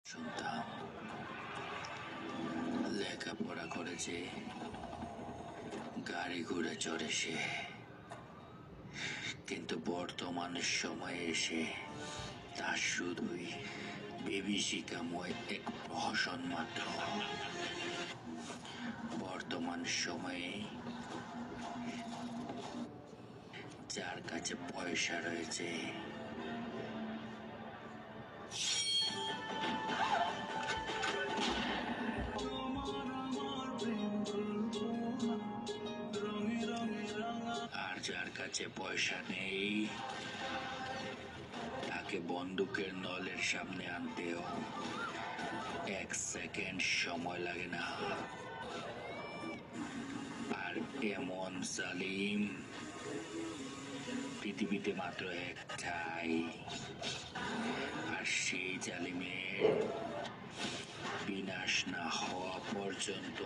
শুনতাম লেখাপড়া করেছে, গাড়ি ঘোড়া চড়ে সে, কিন্তু বর্তমান সময়ে এসে তা শুধুই বিভীষিকাময় এক প্রহসন মাত্র। বর্তমান সময়ে যার কাছে পয়সা রয়েছে, আর যার কাছে পয়সা নেই তাকে বন্দুকের নলের সামনে আনতেও 1 সেকেন্ড সময় লাগে না। আর এমন জালিম পৃথিবীতে মাত্র একটাই, আর সেই জালিমের বিনাশ না হওয়া পর্যন্ত